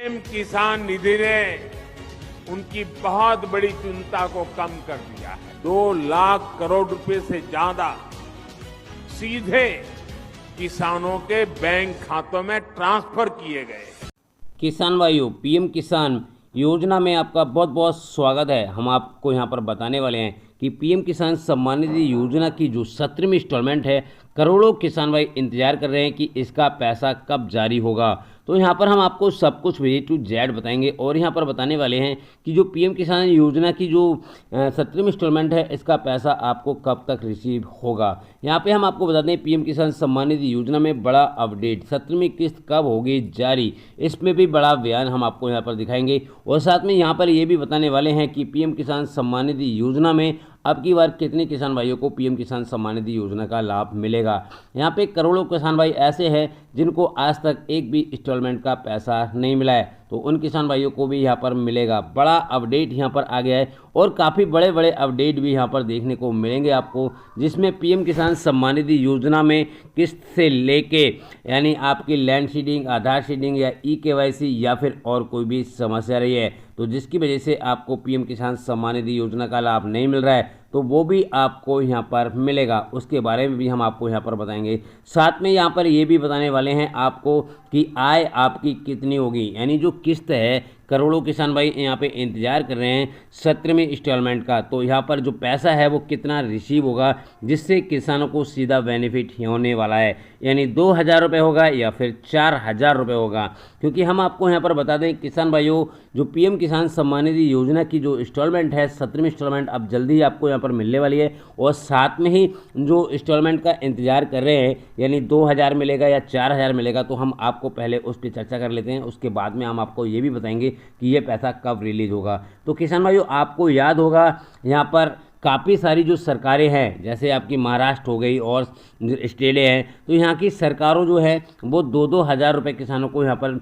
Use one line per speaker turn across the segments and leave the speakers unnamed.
PM किसान निधि ने उनकी बहुत बड़ी चिंता को कम कर दिया है। 2 लाख करोड़ रुपए से ज्यादा सीधे किसानों के बैंक खातों में ट्रांसफर किए गए।
किसान भाइयों, पीएम किसान योजना में आपका बहुत बहुत स्वागत है। हम आपको यहां पर बताने वाले हैं कि पीएम किसान सम्मान निधि योजना की जो 17वीं इंस्टॉलमेंट है, करोड़ों किसान भाई इंतजार कर रहे हैं कि इसका पैसा कब जारी होगा। तो यहाँ पर हम आपको सब कुछ A to Z बताएंगे और यहाँ पर बताने वाले हैं कि जो पीएम किसान योजना की जो 17वीं इंस्टॉलमेंट है, इसका पैसा आपको कब तक रिसीव होगा। यहाँ पे हम आपको बता दें, पीएम किसान सम्मान निधि योजना में बड़ा अपडेट, 17वीं किस्त कब होगी जारी, इसमें भी बड़ा बयान हम आपको यहाँ पर दिखाएंगे। और साथ में यहाँ पर ये भी बताने वाले हैं कि पीएम किसान सम्मान निधि योजना में अब की बार कितने किसान भाइयों को पीएम किसान सम्मान निधि योजना का लाभ मिलेगा। यहाँ पे करोड़ों किसान भाई ऐसे हैं जिनको आज तक एक भी इंस्टॉलमेंट का पैसा नहीं मिला है, तो उन किसान भाइयों को भी यहाँ पर मिलेगा। बड़ा अपडेट यहाँ पर आ गया है और काफ़ी बड़े बड़े अपडेट भी यहाँ पर देखने को मिलेंगे आपको, जिसमें पीएम किसान सम्मान निधि योजना में किस्त से लेके यानी आपकी लैंड सीडिंग, आधार सीडिंग या KYC या फिर और कोई भी समस्या रही है, तो जिसकी वजह से आपको पीएम किसान सम्मान निधि योजना का लाभ नहीं मिल रहा है, तो वो भी आपको यहाँ पर मिलेगा। उसके बारे में भी हम आपको यहाँ पर बताएंगे। साथ में यहाँ पर ये भी बताने वाले हैं आपको कि आय आपकी कितनी होगी, यानी जो किस्त है, करोड़ों किसान भाई यहाँ पे इंतजार कर रहे हैं 17वीं इंस्टॉलमेंट का, तो यहाँ पर जो पैसा है वो कितना रिसीव होगा, जिससे किसानों को सीधा बेनिफिट होने वाला है। यानी 2,000 रुपये होगा या फिर 4,000 रुपये होगा। क्योंकि हम आपको यहाँ पर बता दें किसान भाइयों, जो पीएम किसान सम्मान निधि योजना की जो इंस्टॉलमेंट है, 17वीं इंस्टॉलमेंट अब जल्दी आपको यहाँ पर मिलने वाली है। और साथ में ही जो इंस्टॉलमेंट का इंतजार कर रहे हैं, यानी 2,000 मिलेगा या 4,000 मिलेगा, तो हम आपको पहले उस पर चर्चा कर लेते हैं। उसके बाद में हम आपको ये भी बताएंगे कि ये पैसा कब रिलीज होगा। तो किसान भाइयों, आपको याद होगा यहाँ पर काफ़ी सारी जो सरकारें हैं, जैसे आपकी महाराष्ट्र हो गई और स्टेटें हैं, तो यहाँ की सरकारों जो है वो 2-2 हज़ार रुपये किसानों को यहाँ पर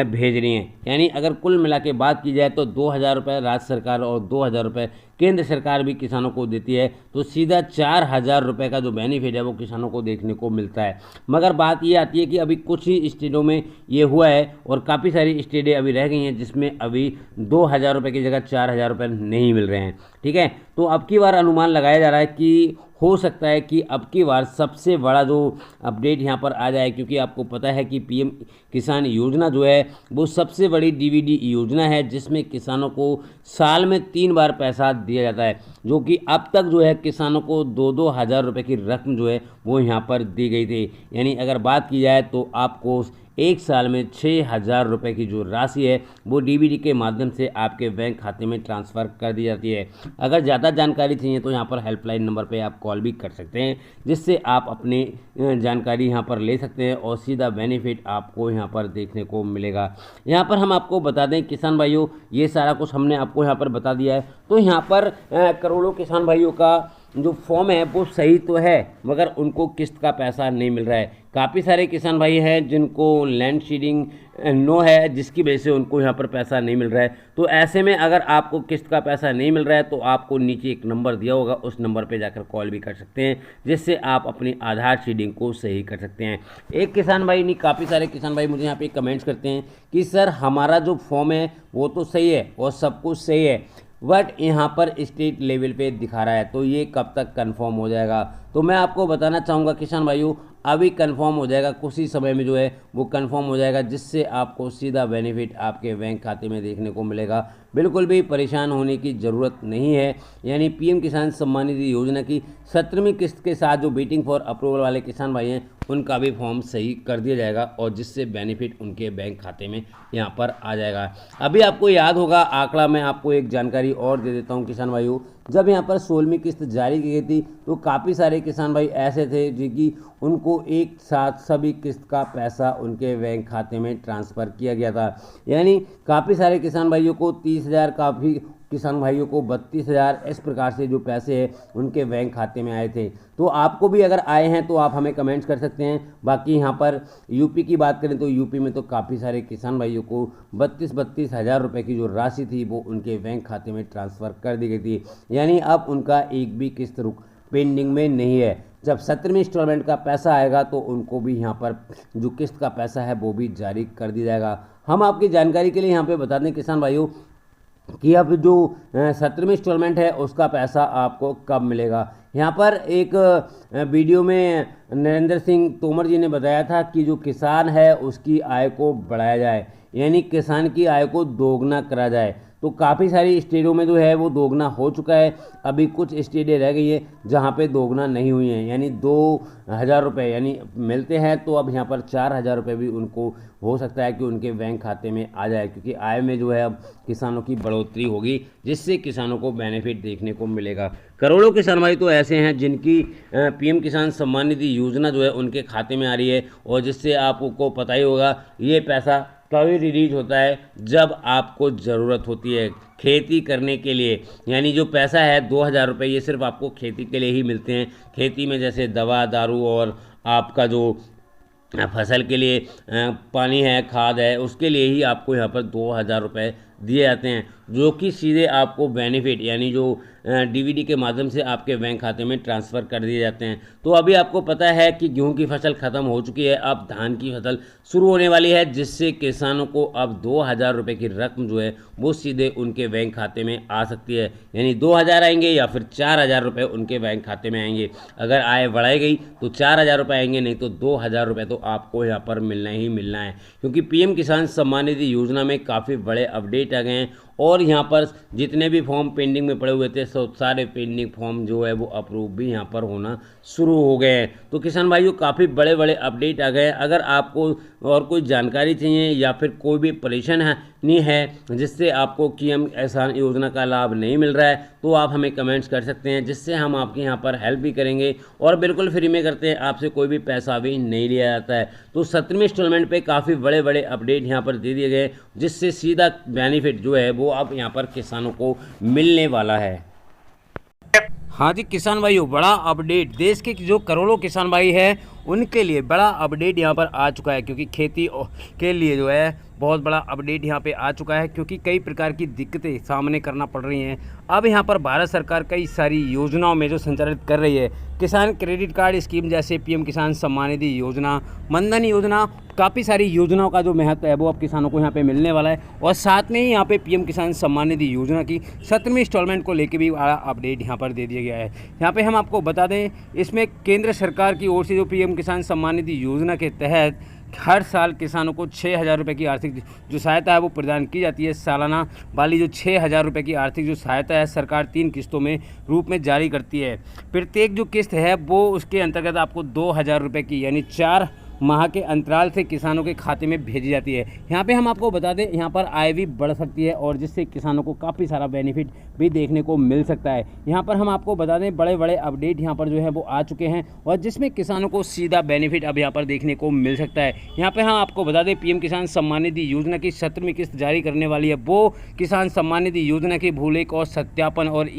भेज रही हैं। यानी अगर कुल मिला के बात की जाए तो 2,000 रुपये राज्य सरकार और 2,000 रुपये केंद्र सरकार भी किसानों को देती है, तो सीधा 4,000 रुपये का जो बेनिफिट है वो किसानों को देखने को मिलता है। मगर बात ये आती है कि अभी कुछ ही स्टेटों में ये हुआ है और काफ़ी सारी स्टेटें अभी रह गई हैं जिसमें अभी 2,000 रुपये की जगह 4,000 रुपये नहीं मिल रहे हैं। ठीक है, तो अब की बार अनुमान लगाया जा रहा है कि हो सकता है कि अब की बार सबसे बड़ा जो अपडेट यहाँ पर आ जाए, क्योंकि आपको पता है कि पीएम किसान योजना जो है वो सबसे बड़ी DBD योजना है, जिसमें किसानों को साल में 3 बार पैसा दिया जाता है, जो कि अब तक जो है किसानों को 2-2 हज़ार रुपये की रकम जो है वो यहाँ पर दी गई थी। यानी अगर बात की जाए तो आपको एक साल में 6,000 रुपये की जो राशि है वो DBD के माध्यम से आपके बैंक खाते में ट्रांसफ़र कर दी जाती है। अगर ज़्यादा जानकारी चाहिए तो यहाँ पर हेल्पलाइन नंबर पे आप कॉल भी कर सकते हैं, जिससे आप अपनी जानकारी यहाँ पर ले सकते हैं और सीधा बेनिफिट आपको यहाँ पर देखने को मिलेगा। यहाँ पर हम आपको बता दें किसान भाइयों, ये सारा कुछ हमने आपको यहाँ पर बता दिया है। तो यहाँ पर करोड़ों किसान भाइयों का जो फॉर्म है वो सही तो है, मगर उनको किस्त का पैसा नहीं मिल रहा है। काफ़ी सारे किसान भाई हैं जिनको लैंड सीडिंग नो है, जिसकी वजह से उनको यहाँ पर पैसा नहीं मिल रहा है। तो ऐसे में अगर आपको किस्त का पैसा नहीं मिल रहा है तो आपको नीचे एक नंबर दिया होगा, उस नंबर पे जाकर कॉल भी कर सकते हैं, जिससे आप अपनी आधार सीडिंग को सही कर सकते हैं। एक किसान भाई नहीं, काफ़ी सारे किसान भाई मुझे यहाँ पे कमेंट्स करते हैं कि सर हमारा जो फॉर्म है वो तो सही है और सब कुछ सही है, बट यहाँ पर स्टेट लेवल पे दिखा रहा है, तो ये कब तक कंफर्म हो जाएगा। तो मैं आपको बताना चाहूँगा किसान भाइयों, अभी कंफर्म हो जाएगा, कुछ ही समय में जो है वो कंफर्म हो जाएगा, जिससे आपको सीधा बेनिफिट आपके बैंक खाते में देखने को मिलेगा। बिल्कुल भी परेशान होने की ज़रूरत नहीं है। यानी पीएम किसान सम्मान निधि योजना की 17वीं किस्त के साथ जो वेटिंग फॉर अप्रूवल वाले किसान भाई हैं, उनका भी फॉर्म सही कर दिया जाएगा और जिससे बेनिफिट उनके बैंक खाते में यहाँ पर आ जाएगा। अभी आपको याद होगा आंकड़ा, मैं आपको एक जानकारी और दे देता हूँ किसान भाइयों, जब यहाँ पर 16वीं किस्त जारी की गई थी तो काफ़ी सारे किसान भाई ऐसे थे जो कि उनको एक साथ सभी किस्त का पैसा उनके बैंक खाते में ट्रांसफ़र किया गया था। यानी काफ़ी सारे किसान भाइयों को 30,000, काफ़ी किसान भाइयों को 32,000, इस प्रकार से जो पैसे हैं उनके बैंक खाते में आए थे। तो आपको भी अगर आए हैं तो आप हमें कमेंट्स कर सकते हैं। बाकी यहाँ पर यूपी की बात करें तो यूपी में तो काफ़ी सारे किसान भाइयों को 32 हज़ार रुपये की जो राशि थी वो उनके बैंक खाते में ट्रांसफ़र कर दी गई थी। यानी अब उनका एक भी किस्त पेंडिंग में नहीं है। जब 17वीं इंस्टॉलमेंट का पैसा आएगा तो उनको भी यहाँ पर जो किस्त का पैसा है वो भी जारी कर दिया जाएगा। हम आपकी जानकारी के लिए यहाँ पे बता दें किसान भाइयों कि अब जो 17वीं इंस्टॉलमेंट है उसका पैसा आपको कब मिलेगा। यहाँ पर एक वीडियो में नरेंद्र सिंह तोमर जी ने बताया था कि जो किसान है उसकी आय को बढ़ाया जाए, यानी किसान की आय को दोगुना करा जाए। तो काफ़ी सारी स्टेटों में जो है वो दोगुना हो चुका है, अभी कुछ स्टेटें रह गई है जहाँ पे दोगुना नहीं हुई हैं, यानी 2,000 रुपये यानी मिलते हैं, तो अब यहाँ पर 4,000 रुपये भी उनको हो सकता है कि उनके बैंक खाते में आ जाए, क्योंकि आय में जो है अब किसानों की बढ़ोतरी होगी, जिससे किसानों को बेनिफिट देखने को मिलेगा। करोड़ों किसान भाई तो ऐसे हैं जिनकी पीएम किसान सम्मान निधि योजना जो है उनके खाते में आ रही है, और जिससे आपको पता ही होगा ये पैसा तभी रिलीज होता है जब आपको ज़रूरत होती है खेती करने के लिए। यानी जो पैसा है 2,000 रुपये ये सिर्फ आपको खेती के लिए ही मिलते हैं। खेती में जैसे दवा दारू और आपका जो फसल के लिए पानी है, खाद है, उसके लिए ही आपको यहाँ पर 2,000 रुपये दिए जाते हैं, जो कि सीधे आपको बेनिफिट यानी जो डीबीटी के माध्यम से आपके बैंक खाते में ट्रांसफ़र कर दिए जाते हैं। तो अभी आपको पता है कि गेहूं की फसल ख़त्म हो चुकी है, अब धान की फसल शुरू होने वाली है, जिससे किसानों को अब 2,000 रुपये की रकम जो है वो सीधे उनके बैंक खाते में आ सकती है। यानी 2,000 आएंगे या फिर 4,000 रुपये उनके बैंक खाते में आएंगे। अगर आय बढ़ाई गई तो 4,000 रुपये आएंगे, नहीं तो 2,000 रुपये तो आपको यहाँ पर मिलना ही मिलना है, क्योंकि पीएम किसान सम्मान निधि योजना में काफ़ी बड़े अपडेट आ गए हैं, और यहाँ पर जितने भी फॉर्म पेंडिंग में पड़े हुए थे सारे पेंडिंग फॉर्म जो है वो अप्रूव भी यहाँ पर होना शुरू हो गए हैं। तो किसान भाइयों काफ़ी बड़े बड़े अपडेट आ गए हैं। अगर आपको और कोई जानकारी चाहिए या फिर कोई भी परेशानी है जिससे आपको पीएम किसान योजना का लाभ नहीं मिल रहा है, तो आप हमें कमेंट्स कर सकते हैं, जिससे हम आपके यहाँ पर हेल्प भी करेंगे, और बिल्कुल फ्री में करते हैं, आपसे कोई भी पैसा भी नहीं लिया जाता है। तो 17वीं इंस्टॉलमेंट पे काफ़ी बड़े बड़े अपडेट यहाँ पर दे दिए गए, जिससे सीधा बेनिफिट जो है वो अब यहाँ पर किसानों को मिलने वाला है। हाँ जी किसान भाइयों, बड़ा अपडेट देश के जो करोड़ों किसान भाई हैं उनके लिए बड़ा अपडेट यहाँ पर आ चुका है, क्योंकि खेती के लिए जो है बहुत बड़ा अपडेट यहाँ पे आ चुका है, क्योंकि कई प्रकार की दिक्कतें सामने करना पड़ रही हैं। अब यहाँ पर भारत सरकार कई सारी योजनाओं में जो संचालित कर रही है, किसान क्रेडिट कार्ड स्कीम जैसे पीएम किसान सम्मान निधि योजना, मनधन योजना, काफ़ी सारी योजनाओं का जो महत्व है वो अब किसानों को यहाँ पे मिलने वाला है। और साथ में ही यहाँ पे पीएम किसान सम्मान निधि योजना की 17वीं इंस्टॉलमेंट को लेकर भी बड़ा अपडेट यहाँ पर दे दिया गया है। यहाँ पे हम आपको बता दें, इसमें केंद्र सरकार की ओर से जो पीएम किसान सम्मान निधि योजना के तहत हर साल किसानों को 6,000 रुपये की आर्थिक जो सहायता है वो प्रदान की जाती है। सालाना वाली जो 6,000 रुपये की आर्थिक जो सहायता है सरकार 3 किस्तों में रूप में जारी करती है। प्रत्येक जो किस्त है वो उसके अंतर्गत आपको 2,000 रुपये की यानी 4 माह के अंतराल से किसानों के खाते में भेजी जाती है। यहाँ पे हम आपको बता दें, यहाँ पर आय भी बढ़ सकती है, और जिससे किसानों को काफ़ी सारा बेनिफिट भी देखने को मिल सकता है। यहाँ पर हम आपको बता दें बड़े बड़े अपडेट यहाँ पर जो है वो आ चुके हैं, और जिसमें किसानों को सीधा बेनिफिट अब यहाँ पर देखने को मिल सकता है। यहाँ पर हम आपको बता दें पीएम किसान सम्मान निधि योजना की 17वीं किस्त जारी करने वाली है। वो किसान सम्मान निधि योजना की भूलेख और सत्यापन और